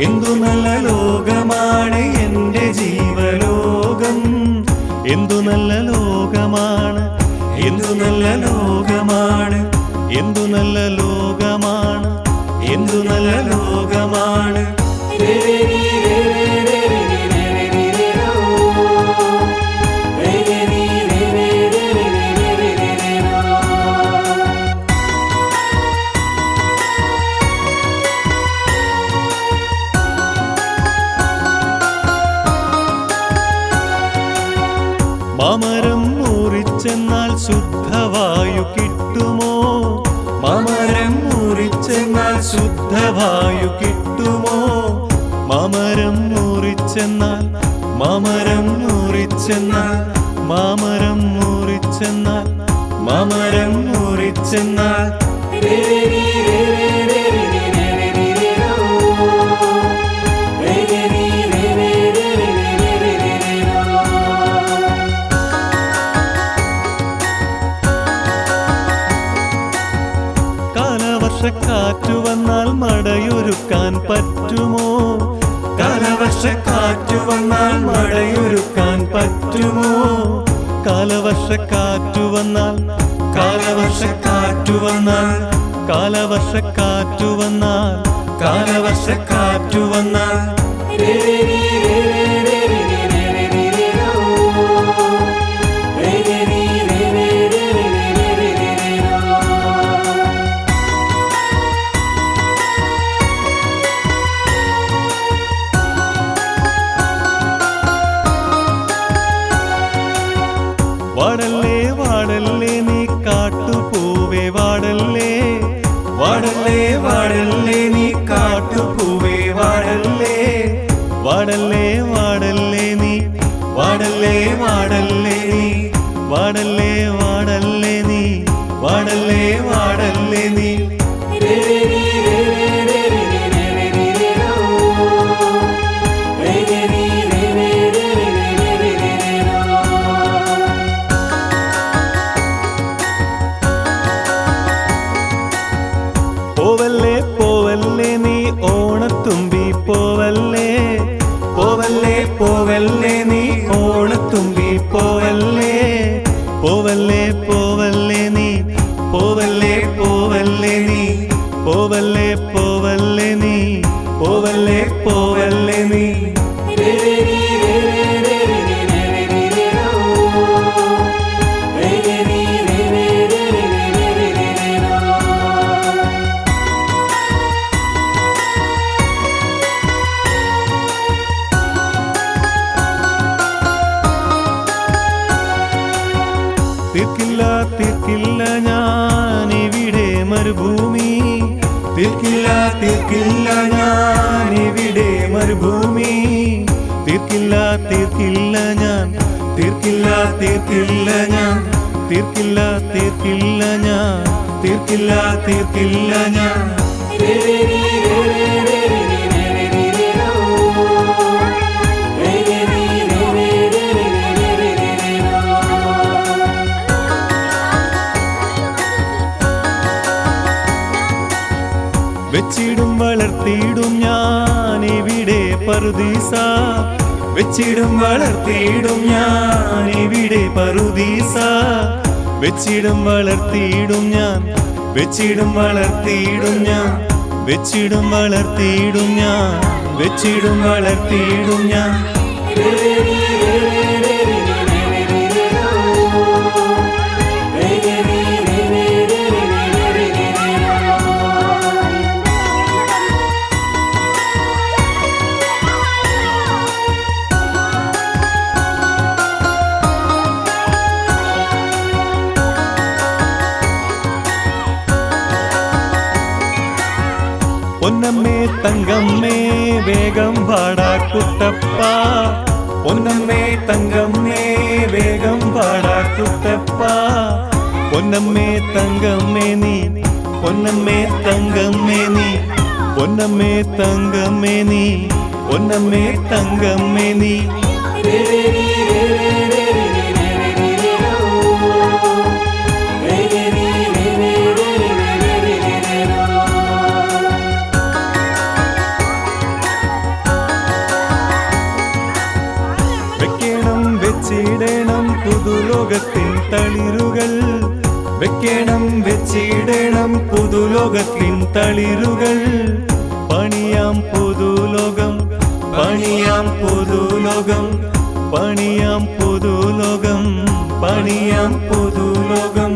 എന്തു നല്ല ലോകമാണ് എൻ്റെ ജീവലോകം. എന്തു നല്ല ലോകമാണ്, എന്തു നല്ല ലോകമാണ്, എന്തു നല്ല ലോകമാണ്, എന്തു നല്ല ലോകമാണ്. മാമരം മുറിച്ചെന്നാൽ ശുദ്ധവായു കിട്ടുമോ? മാമരം മുറിച്ചെന്നാൽ ശുദ്ധവായു കിട്ടുമോ? മാമരം മുറിച്ചെന്നാൽ, മാമരം മുറിച്ചെന്നാൽ, മാമരം മുറിച്ചെന്നാൽ, മാമരം മുറിച്ചെന്നാൽ. കാലവർഷക്കാറ്റു വന്നാൽ മടയൊരുക്കാൻ പറ്റുമോ? കാലവർഷക്കാറ്റു വന്നാൽ മടയൊരുക്കാൻ പറ്റുമോ? കാലവർഷക്കാറ്റു വന്നാൽ, കാലവർഷക്കാറ്റു വന്നാൽ, കാലവർഷക്കാറ്റു വന്നാൽ, കാലവർഷക്കാറ്റു വന്നാൽ. വാടല്ലേ വാടല്ലേ നീ കാട്ടുപൂവേ വാടല്ലേ, വാടല്ലേ വാടല്ലേ നീ കാട്ടുപൂവേ വാടല്ലേ, വാടല്ലേ വാടല്ലേ നീ, വാടല്ലേ വാടല്ലേ നീ, വാടല്ലേ വാടല്ലേ നീ, വാടല്ലേ വാടല്ലേ നീ. പോവല്ലേ പോവല്ലേ നീ ഓണത്തുമ്പി പോവല്ലേ, പോവല്ലേ പോവല്ലേ നീ ഓണത്തുമ്പി പോവല്ലേ, പോവല്ലേ പോവല്ലേ നീ, പോവല്ലേ പോവല്ലേ നീ, പോവല്ലേ പോവല്ലേ നീ, പോവല്ലേ പോവല്ലേ നീ. തീർക്കില്ല തീർക്കില്ല ഞാനിവിടെ മരുഭൂമി, തീർക്കില്ല തീർക്കില്ല ഞാനിവിടെ മരുഭൂമി, തീർക്കില്ല തീർക്കില്ല ഞാൻ, തീർക്കില്ല തീർക്കില്ല ഞാൻ, തീർക്കില്ല തീർക്കില്ല ഞാൻ, തീർക്കില്ല തീർക്കില്ല ഞാൻ. വെച്ചിടും വളർത്തിയിടും ഞാനിവിടെ പറുദീസ, വെച്ചിടും വളർത്തിയിടും ഞാനിവിടെ പറുദീസ, വെച്ചിടും വളർത്തിയിടും ഞാൻ, വെച്ചിടും വളർത്തിയിടും ഞാൻ, വെച്ചിടും വളർത്തിയിടും ഞാൻ, വെച്ചിടും വളർത്തിയിടും ഞാൻ. പൊന്നമ്മേ തങ്കമ്മേ വേഗം വാടാ കുട്ടപ്പ, പൊന്നമ്മേ തങ്കമ്മേ വേഗം വാടാ കുട്ടപ്പ, പൊന്നമ്മേ തങ്കമ്മേ നീ, പൊന്നമ്മേ തങ്കമ്മേ നീ, പൊന്നമ്മേ തങ്കമ്മേ നീ, പൊന്നമ്മേ തങ്കമ്മേ നീ. വെച്ചിടണം പുതുലോകത്തിൻ തളിരുകൾ വെച്ചിടണം പുതുലോകത്തിൻ തളിരുകൾ പണിയാം പുതുലോകം പണിയാം പുതുലോകം പണിയാം പുതുലോകം പണിയാം പുതുലോകം.